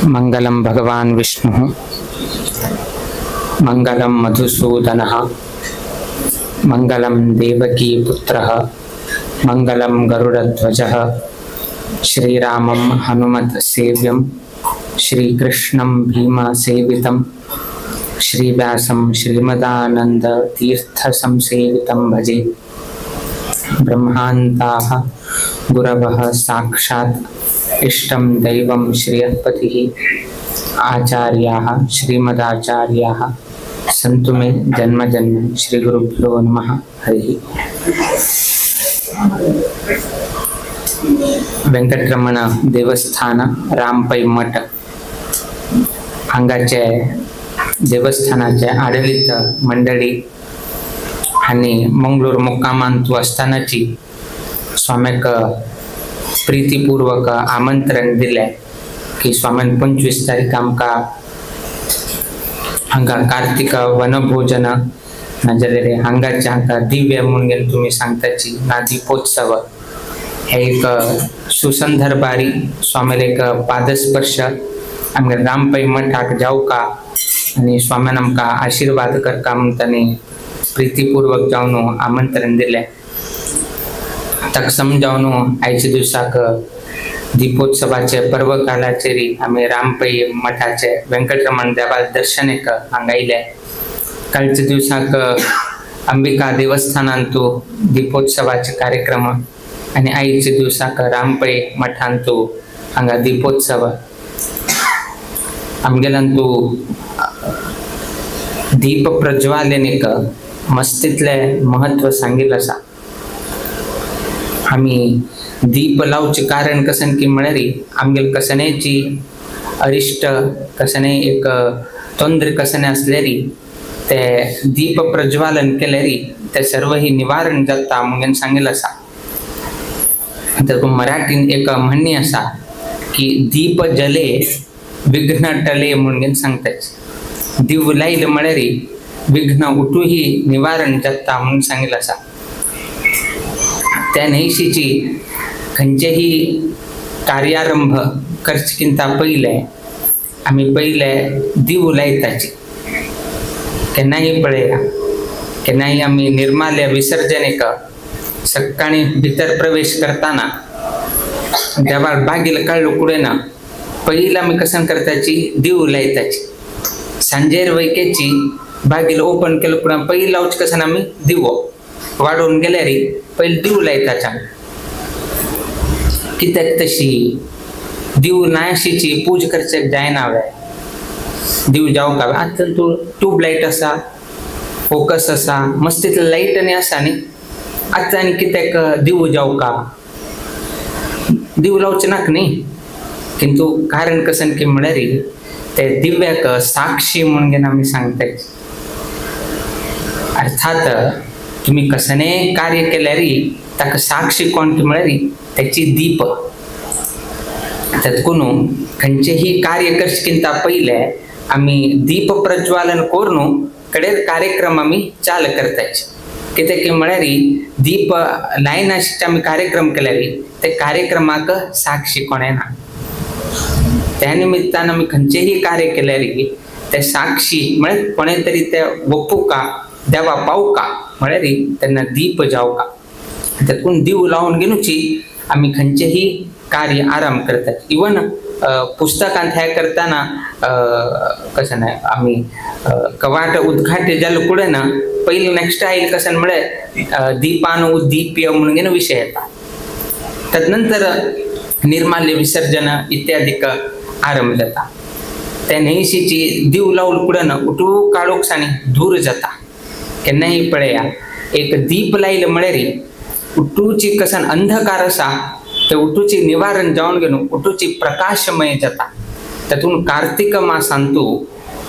मंगलम भगवान विष्णु मंगलम मधुसूदनः मंगलम देवकी पुत्रः मंगलम गरुडध्वजः श्रीरामं हनुमत सेव्यं श्रीकृष्णं भीमा सेवितं श्रीव्यासं श्रीमदानंद तीर्थ संसेवितं भजे। ब्रह्मान्ताः गुरवः साक्षात् इष्टं दैवं श्रियःपतिः आचार्याः श्रीमदाचार्याः सन्तु मे जन्म जन्म। श्री गुरुभ्यो नमः। हरि वेंकटरमण देवस्थान रामपै मठ हांगाचे देवस्थानाचे आडಳಿತ मंडळी आणि मंगळूर मुक्कामांत असतानाची स्वाम्याक प्रीतीपूर्वक आमंत्रण दिले की स्वाम्यान 25 तारीख आमका हांगा कार्तिक वनभोजन नाजाल्यार हांगाचे हांगा दिव्य म्हणून तुम्ही सांगताची ना दीपोत्सव हे एक सुसंदर्भारी स्वामीला एक पादस्पर्श आमगे रामपै मठाक जाऊ का आणि स्वाम्यान आमका आशीर्वाद करता म्हणतानी प्रीतीपूर्वक जाऊन आमंत्रण दिले। ताका समजावन आयच्या दिवसाक दीपोत्सवाचे पर्व कालाचेरी आम्ही रामपै मठाचे वेंकटरमण देवा दर्शनेक हांगा आयले। कालच्या दिवसाक अंबिका देवस्थानांतू दीपोत्सवाचे कार्यक्रम आणि आईच्या दिवसाक रामपै मठांतू हांगा दीपोत्सव आमगेलांतू दीप प्रज्वालनेक मस्तीतले महत्व सांगितले आसा। आम्ही दीप लावचे कारण कसन की म्हळ्यारी आमगेल कसनेची अरिष्ट कसने एक तोंदर कसने असलेरी ते दीप प्रज्वालन केलेरी ते सर्व ही निवारण जाता म्हणून सांगितले आसा। तर मराठीन एक म्हणणी असा की दीप जले विघ्न टले म्हणून सांगतात। दिव लाईल म्हळ्यारी विघ्न उठूही निवारण जाता म्हणून सांगितले आसा। त्या नैशीची खंयचेही कार्यारंभ करचकिंता पहिले आम्ही पहिले दिव लायताची केन्नाही पळया केन्नाही आम्ही निर्माल्य विसर्जनेक सकाळी भितर प्रवेश करताना देवा बागील काढलो कुडेना पहिला आम्ही कसन करताची दिव लायताची। सांजेर वैकेची बागील ओपन केलं पुन्हा पहिला लावच कसन आम्ही दिवो वाढून गेल्यारी पहिले दिव लायताच्या। कित्याक तशी दिव नाशिची पूज करचेक जायना हांवें दिव जावं का आता तू ट्यूबलाइट असा फोकस असा मस्तीतले लाईट आनी असा न्ही आता आनी कित्याक दिव जावं का दिव लावचे नाक न्ही। किंतु कारण कसन की म्हळ्यारी ते दिव्याक साक्षी म्हणून आम्ही सांगताय। अर्थात तुम्ही कसने कार्य केल्यारी ताका साक्षी कोण की म्हळ्यारी त्याची दीप तत्कुनू खंयचेही कार्य करचकिंता पहिले आम्ही दीप प्रज्वालन करून कडेर कार्यक्रम आम्ही चाल करतायचे। कित्याक की म्हळ्यारी दीप लायनाशिचे आम्ही कार्यक्रम केल्यारी ते कार्यक्रमाक साक्षी कोणे ना। त्या निमित्तान आम्ही खंयचेही कार्य केल्यारी ते साक्षी म्हळ्यार कोणे तरी ते वपू का देवा पावू का म्हळ्यारी त्यांना दीप जावं का त्यातून दिव लावून घेऊची आम्ही खंयचेही कार्य आराम करतात। इवन पुस्तकांत हे करताना कसं नाही आम्ही कवाट उद्घाटे जाल कुडे ना पहिले नेक्स्ट आईल कसन म्हळ्यार दीपान उद्दीप्य म्हणून विषय येता। तदनंतर निर्माल्य विसर्जन इत्यादी आरंभ जाता। त्या नैशीची दिव लावल कुडन उठू काळोख सानी दूर जाता। केन्नाही पळया एक दीप लायल म्हळ्यारी उठूची कसन अंधकार असा ते उठूची निवारण जावन घेऊन उठूची प्रकाशमय जाता। तातून कार्तिक मासांतू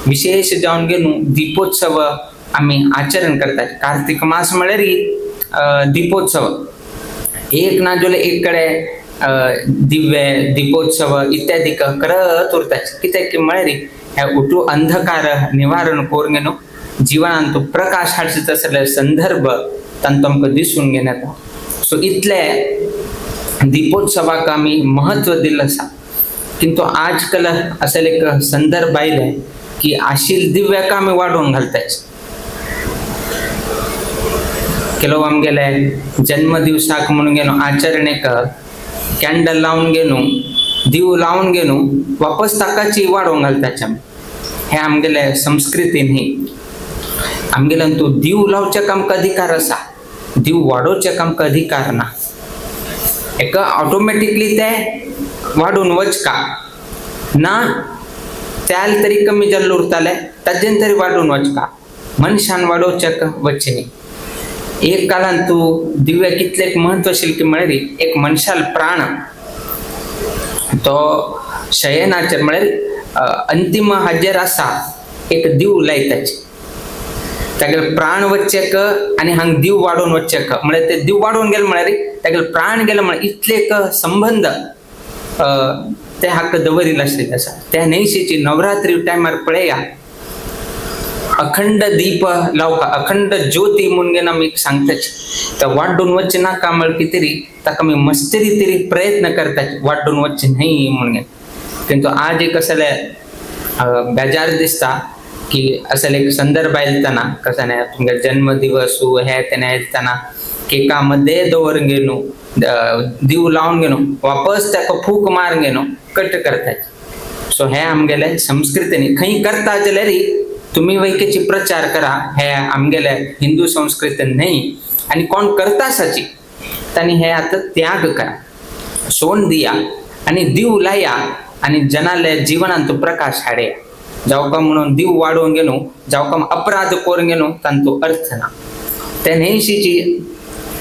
विशेष जावन घेऊन दीपोत्सव आम्ही आचरण करतात। कार्तिक मास म्हळ्यारी दीपोत्सव एक ना जाल्यार एक कडे दिव्य दीपोत्सव इत्यादी करत उरतात। कित्याक की म्हळ्यारी हे उठू अंधकार निवारण करून घेऊन जीवनांत प्रकाश हाडचो असले संदर्भ तांकां आमकां दिसून घेवन येता। सो इतले दीपोत्सवाक आम्ही महत्व दिलं आसा। किंतु आजकाल असेल एक संदर्भ आयलाय की आशील दिव्याक आम्ही वाढवून घालतायच. ಕೆಲವು ಆಮ್ಗೆಲೆ जन्म दिवसाक म्हणून गेलो आचरणेक कॅन्डल लावून गेलो दिव लावून गेलो वापस ताकाची वाढवून घालताच. हे आमगेले संस्कृती न्ही. आमगेलं तू दिव लावच्या काम अधिकार असा दिव वाढवच्या काम अधिकार ना. एक ऑटोमॅटिकली ते वाढून वचका ना त्याल तरी कमी जल्ल उरताले ताजेन तरी वाढून वचका मनशान वाढवच्या वचनी. एक कालान तू दिव्या कितले महत्वशील की म्हळ्यारी एक मनशाल प्राण तो शयनाचेर म्हळ्यार अंतिम हाजेर आसा एक दिव लायताचे तागेले प्राण वच्चेक आनी हांग दिव वाडोवन वच्चेक म्हळ्यार ते दिव वाडोवन गेले म्हळ्यार तागेले प्राण गेले म्हळ्यार इतले एक संबंध ते हाक दवरिल्ले आसले आसा. त्या नैशीची नवरात्री टायमार पळया अखंड दीप लावका अखंड ज्योती म्हणून गेन आमी सांगताच त्या वाडून वच्चे नाका म्हळ्यार कितें तरी ताका आमी मस्तेरी तरी प्रयत्न करताच वाडून वच्चे न्हय म्हणून गेन. किंतु आज एक असले बेजार दिसता की असले एक संदर्भ आयलतना कसा नाही तुमगे जन्मदिवस हे तेने आयलतना केका मध्ये दवरून गेलो दिव लावून गेलो वापस ताका फूक मारून गेलो कट करताच. सो हे आमगेले संस्कृतीने खंय करता जाल्यार तुम्ही वैकेची प्रचार करा हे आमगेले हिंदू संस्कृतीन नाही. आणि कोण करता साची तानी हे आता त्याग करा सोन दिया आणि दिव लाया आणि जनाले जीवनांत प्रकाश हाडे. जावका म्हणून दिव वाडोवन गेलो जावका अपराध करून गेलो तांचो अर्थ ना. त्या नेशीची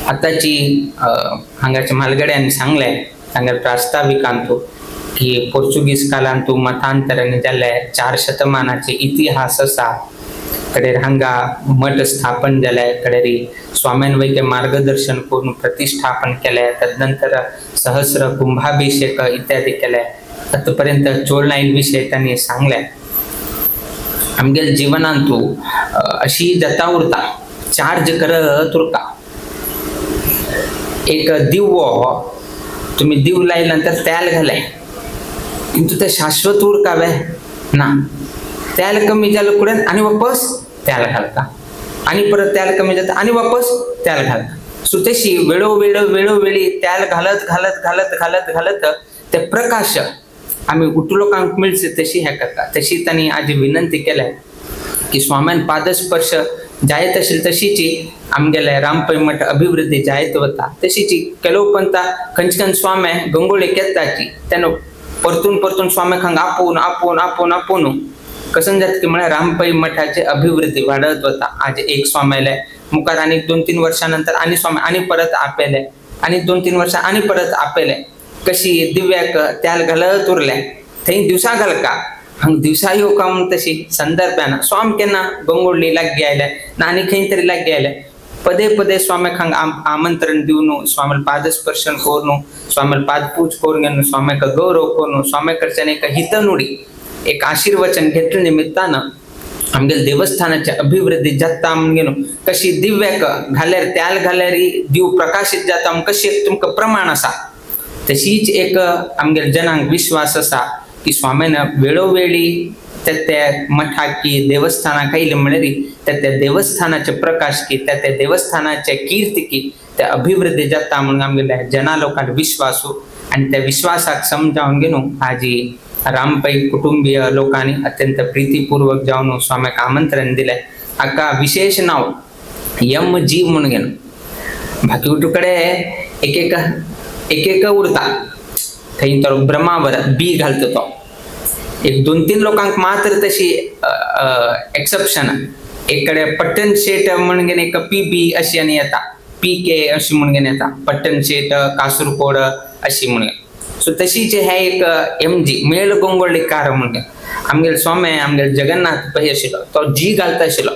आताची हांगाच्या म्हालगड्यांनी सांगले तांगे प्रास्ताविकांतू की पोर्चुगीज कालांतू मतांतराने जाल्ले 4 शतमानाचे इतिहास असा. कडेर हांगा मठ स्थापन जाले कडेरी स्वाम्यान वैके मार्गदर्शन करून प्रतिष्ठापन केले तदनंतर सहस्र कुंभाभिषेक इत्यादी केले. आतापर्यंत चोळणाईल विषय त्यांनी सांगले. आमगेल जीवनांतू अशी जाता उरता चार्ज करत उरता. एक दिवो तुम्ही दिव लायल्यानंतर त्याल घालाय किंतु ते शाश्वत उरकावे ना. त्याल कमी झालं कुठे आणि वापस त्याल घालता आणि परत त्याल कमी जाता आणि वापस त्याल घालता. सो तशी वेळोवेळी त्याल घालत घालत घालत घालत घालत ते प्रकाश आम्ही उठलोकांक मिळचे तशी हे करता. तशी त्यांनी आज विनंती केल्या की स्वाम्यान पादस्पर्श जायत असेल तशीची आमगेले रामपै मठ अभिवृद्धी जायत वता. तशीची केलो पंता खंचकन स्वाम्या गंगोळे केताची त्यानं परतून स्वाम्याखांग आपोवन आपोवन आपोवन आपोवन कसं जात की म्हळ्यार रामपै मठाचे अभिवृद्धी वाढत होता. आज एक स्वाम्याले मुखार आणि 2-3 वर्षानंतर आणि स्वामी आणि परत आपेले आणि 2-3 वर्ष आणि परत आपेले. कशी दिव्याक त्याल घालत उरले थंय दिवसा घालका हांग दिवसा येऊ का म्हणून तशी संदर्भान स्वाम केन्ना गंगोळी लागी आयले ना आणि खंय तरी लागी आयले पदे पदे स्वाम्याखांग आमंत्रण दिवन स्वामील पादस्पर्शन करून स्वामील पादपूज करून स्वाम्याक गौरव करून स्वाम्याकडच्यान एक हितनुडी एक आशीर्वचन घेतल्या निमित्तानं आमगेल देवस्थानाची अभिवृद्धी जाता म्हणून कशी दिव्याक घाल्यार त्याल घाल्यारी दिव प्रकाशित जाता म्हणून कशी एक तुमका प्रमाण असा. तशीच एक आमगेल जनांक विश्वास असा की स्वाम्यान वेळोवेळी त्या मठाक की देवस्थानाक आयले म्हळ्यार त्या देवस्थानाचे प्रकाश की त्या देवस्थानाचे कीर्ती की त्या अभिवृद्धी जाता म्हणून आमगेल्या जना लोकांना विश्वास आणि त्या विश्वासाक समजावून घेऊन आजी रामपै कुटुंबीय लोकांनी अत्यंत प्रीतीपूर्वक जाऊन स्वाम्याक आमंत्रण दिले. हाका विशेष नाव यम जीव म्हणून घेऊन बाकी उठूकडे एक एक उरता थंय तो ब्रह्मावर बी घालतो तो एक 2-3 लोकांक मात्र तशी एक्सेप्शन. एक पट्टण शेट म्हणून एक PB अशी आणि येता PK अशी म्हणून येता पट्टण शेट कासुरकोड अशी म्हणून. सो तशीच हे एक MG मेळ गोंगोळीकार म्हणून आमगेल स्वामी आमगेल जगन्नाथ पै आशिल्लो तो जी घालता आशिल्लो.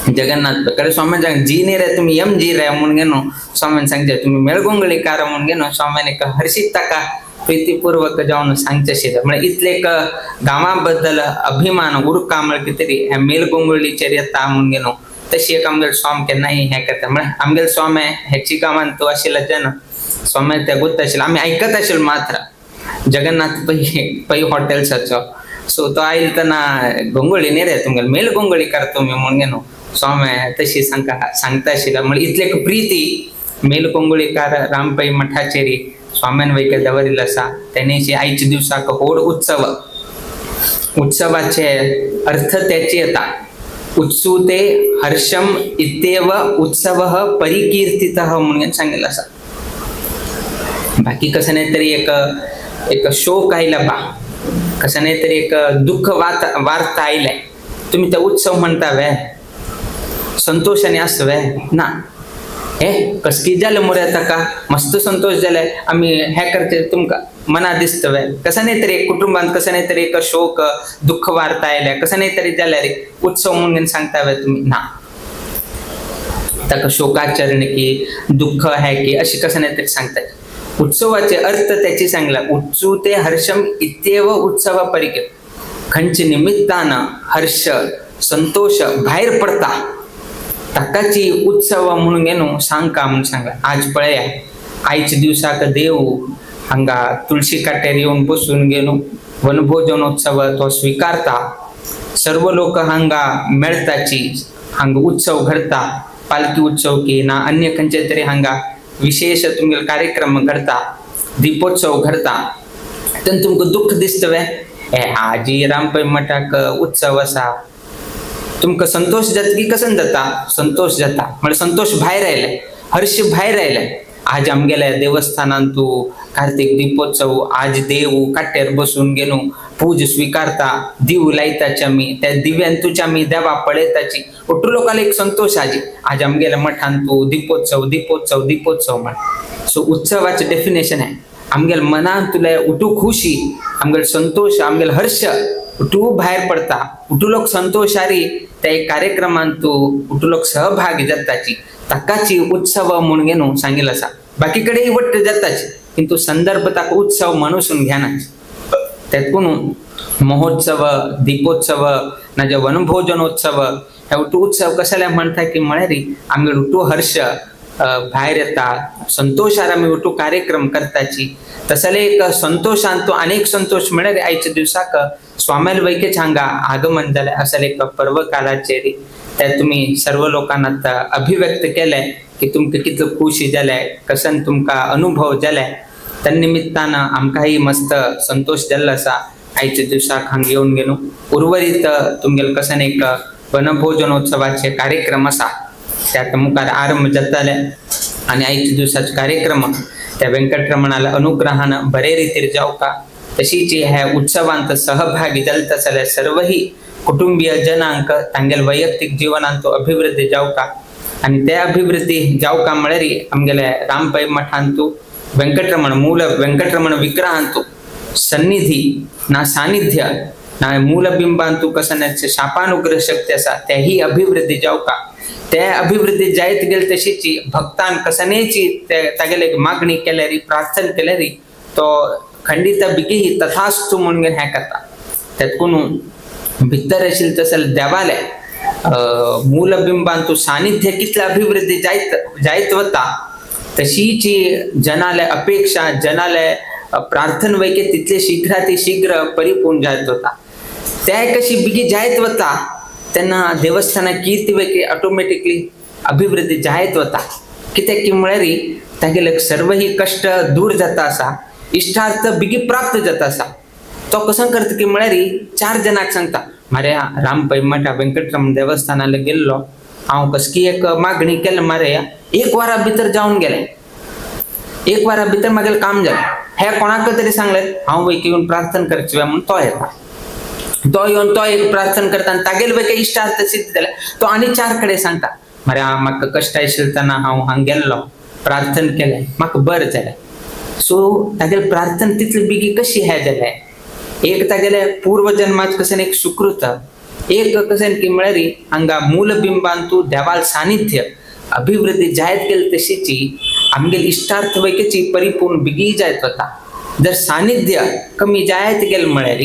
जगन्नाथ कडे स्वामी सांग जी न्ही रे तुम्ही MG रे म्हणून घेनो स्वामीन सांगचे तुम्ही मेळगोंगळीकार म्हणून घेनो स्वामीन एक हर्षित ताका प्रीतीपूर्वक जाऊन सांगचे आशिल्ले. म्हणजे इतले एक गावा बद्दल अभिमान उरका म्हळ्यार कितें तरी हे मेळगोंगळीचेर येता म्हणून घेनो तशी एक आमगेल स्वामी केन्नाय हे करता. म्हळ्यार आमगेल स्वामी हेची गांवांत तो आशिल्लो जन स्वामी ते गोत आशिल्लो आमी आयकत आशिल्लो मात्र जगन्नाथ पै हॉटेल्साचो सो तो आयल तना गोंगोळी न्ही रे तुमगेल मेल गोंगोळी करतो मी म्हणून न्हू स्वामी तशी सांगता आशिल्लो म्हळ्यार इतले प्रीती मेल गोंगोळीकार रामपै मठाचेरी स्वाम्यान वैके दवरिल्लो आसा तेणेशी आयच्या दिवसाक व्हड उत्सवाचे अर्थ त्याचे येतात उत्सुते हर्षम इत्येव उत्सवः परिकीर्तितः म्हणून सांगितलं आसा बाकी कसं नाही तरी एक शोक आयला बा कसं नाही तरी एक दुःख वार्ता आयलाय तुम्ही त्या उत्सव म्हणता वे संतोषाने असवे ना हे कसकी जालें मुरे ताका मस्त संतोष जाले आम्ही हे करते तुमका मना दिसतवे कसं नाही तरी कुटुंबात कसं नाही तरी एक शोक दुःख वार्ता आयल्या कसं नाही तरी जाल्यार उत्सव म्हणून सांगतावे तुम्ही ना ताका शोकाचरण की दुःख आहे की अशी कसं नाही तरी सांगताय उत्सवाचे अर्थ त्याची सांगला उत्सुते हर्षम इत्येव उत्सव परिके खंच निमित्तानं हर्ष संतोष बाहेर पडता ताकाची उत्सव म्हणून गेलो सांगका म्हणून सांगला आज पळया आयच्या दिवसाक देव हांगा तुळशी काट्यार येऊन बसून गेलो वनभोजनोत्सव तो स्वीकारता सर्व लोक हांगा मेळताची हांगा उत्सव घडता पालखी उत्सव की ना अन्य खंयचे तरी हांगा विशेष तुमगे कार्यक्रम घडता दीपोत्सव घडता तेन्ना तुमकां दुःख दिसतवे हे आजी रामपै मठाक उत्सव आसा तुमकां संतोष जाता की कसन जाता संतोष जाता म्हणजे संतोष भायर आयले हर्ष भायर आयले आज आमगेल्या देवस्थानान तू कार्तिक दीपोत्सव आज देव काट्यार बसून गेलो पूज स्वीकारता दिव लायताची आमी त्या दिव्यान तुझ्या आमी देवा पळयताची अठू लोकांना एक संतोष आज आमगेल्या मठान तू दीपोत्सव दीपोत्सव दीपोत्सव म्हण सो उत्सवाचे डेफिनेशन आहे आमगेल्या मनान तुला उठू खुशी आमगेल संतोष आमगेल हर्ष उठू भायर पडता उठू लोक संतोषारी त्या एक कार्यक्रमान तू उठू लोक सहभागी जाताची ताकाची उत्सव म्हणून घेऊन सांगितलं असा बाकीकडे वट्ट जाताची किंतु संदर्भ ताका उत्सव म्हणून घ्यानाची त्यातून महोत्सव दीपोत्सव नाजे वनभोजनोत्सव हे उठू उत्सव कशाला म्हणता की म्हळ्यार आमगे उठू हर्ष भायर येता संतोषार आमी उठू कार्यक्रम करताची तसले एक संतोषान तो अनेक संतोष म्हळ्यार आयच्या दिवसाक स्वामेल वैकेच हांगा आगमन जाले असले एक पर्व काळाचेर त्या तुम्ही सर्व लोकांना अभिव्यक्त केले की तुमकां कितलो खुशी जाले कसन तुमकां अनुभव जाले त्या निमित्तान आमकांय मस्त संतोष जाल्लो आसा आयच्या दिवसाक हांगा येवन गेलो उर्वरित तुमगेले कसन एक वनभोजनोत्सवाचे कार्यक्रम आसा त्यात मुखार आरंभ जाताले आणि आयच्या दिवसाचे कार्यक्रम त्या व्यंकटरमणाला अनुग्रहानं बरे रितीर जावका तशीच ह्या उत्सवांत सहभागी जालता जाल्यार सर्वही कुटुंबीय जनांक तांगेल वैयक्तिक जीवनांत अभिवृद्धी जावका आणि त्या अभिवृद्धी जावका म्हळ्यार आमगेले रामपै मठांतू व्यंकटरमण मूल व्यंकटरमण विग्रहांतू सन्निधी ना सानिध्य ना मूलबिंबांतू कसण्याचे शापानुग्रह शक्ती आसा त्याही अभिवृद्धी जावका त्या अभिवृद्धी जायत गेल तशीची भक्तान कसनेची तागेले मागणी केल्यारी प्रार्थना केल्यारी तो खंडित बिगी तथास्तु म्हणून हे करता त्यातून भितर आशिल्ले तसले देवाले मूलबिंबांतू सानिध्य कितले अभिवृद्धी जायत वता तशीची जनाले अपेक्षा जनाले प्रार्थना वैके तितले शीघ्र परिपूर्ण जायत होता त्या कशी बिगी जायत वता तेन्ना देवस्थाना कीर्ती वैके ऑटोमॅटिकली अभिवृद्धी जायत वता कित्याक की म्हळ्यार तागेले सर्व ही कष्ट दूर जाता आसा इष्टार्थ बिगी प्राप्त जाता आसा तो कसो करता की म्हळ्यार 4 जणांक सांगता मारे रामपै मठा व्यंकटरमण देवस्थानाला गेल्लो हांव कसकी एक मागणी केली मारे 1 वरा भितर जावन गेले 1 वरा भितर मागेले काम जालें हे कोणाक तरी सांगले हांव वैके येवन प्रार्थना करची म्हणून तो येता तो येवन तो एक प्रार्थना करता आनी तागेले वैके इष्टार्थ सिद्ध जाले तो आनी 4 कडेन सांगता मारे म्हाका कश्ट आशिल्ले हांव हांगा गेल्लो प्रार्थना केलें म्हाका बरें जालें सो तागेले प्रार्थना तितली बिगी कशी हे जाले एक तागेले पूर्व जन्माच कसन एक सुकृत एक कसन की म्हळ्यार हांगा मूलबिंबांतू देवाल सानिध्य अभिवृद्धी जायत गेली तशीची आमगेली इष्टार्थ वैकेची परिपूर्ण बिगी जायत वता जर सानिध्य कमी जायत गेले म्हळ्यार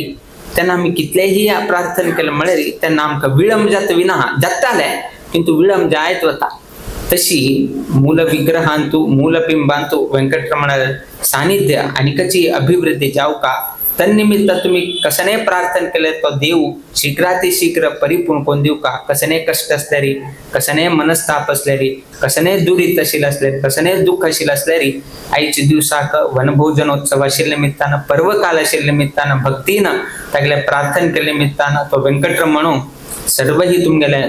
तेन्ना आमी कितलेही प्रार्थना केले म्हळ्यार तेन्ना आमकां विळंब जाता विना जाताले किंतु विळंब जायत वता तशी मूल विग्रहांतू मूलबिंबांतू व्यंकटरमण सानिध्य आणि कची अभिवृद्धी जाऊ का तन्निमित्त तुम्ही कसने प्रार्थना केले तो देव शीघ्रातिशीघ्र परिपूर्ण कोण देऊ का कसने कष्ट असल्यारी कसने मनस्ताप असल्यारी कसने दुरीत अशील असल्यारी कसने दुःख अशील असल्यारी आईची दिवसाक वनभोजनोत्सव असेल निमित्तानं पर्वकाल असेल निमित्तानं भक्तीनं तागल्या प्रार्थना केल्या निमित्तानं तो व्यंकटरमण सर्व ही तुमगेल्या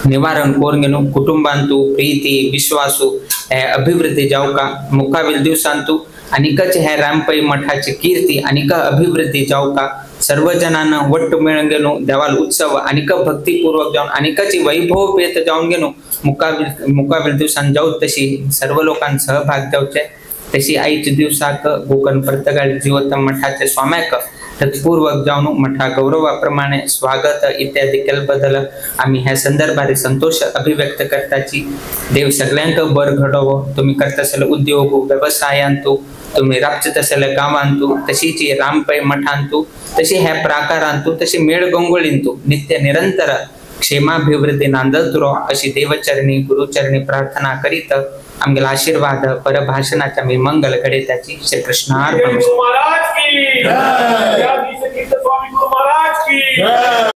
निवारण कोरून गेलो कुटुंबांतू प्रीती विश्वासू अभिवृद्धी जाऊ का मुकाविल दिवसांतू अनिकच ह्या रामपई मठाची कीर्ती अनिक अभिवृद्धी जाऊ का सर्व जणांना वट्ट मिळून गेलो देवाल उत्सव अनिक भक्तीपूर्वक जाऊन अनिकाची वैभव पेत जाऊन गेलो मुकाविल दिवसांत जाऊ तशी सर्व लोकांना सहभाग जाऊचे तशी आईच्या दिवसाक गोकर्ण प्रत्यगाळ जीवोत्तम मठाचे स्वाम्याक तत्पूर्वक जाऊन मठा गौरवाप्रमाणे स्वागत इत्यादी केल्याबद्दल आम्ही ह्या संदर्भात संतोष अभिव्यक्त करताची देव सगळ्यांक बर घडवो तुम्ही करत असेल उद्योग व्यवसायांतू तुम्ही राबचत असेल गावांतू तशीच रामपै मठांतू तशी ह्या प्राकारांतू तशी मेळ गंगोळींतू नित्य निरंतर क्षेमाभिवृद्धी नांदत रो अशी देवचरणी गुरुचरणी प्रार्थना करीत आमगेला आशीर्वाद परभाषणाच्या मी मंगल घडे त्याची श्री कृष्णार्पण।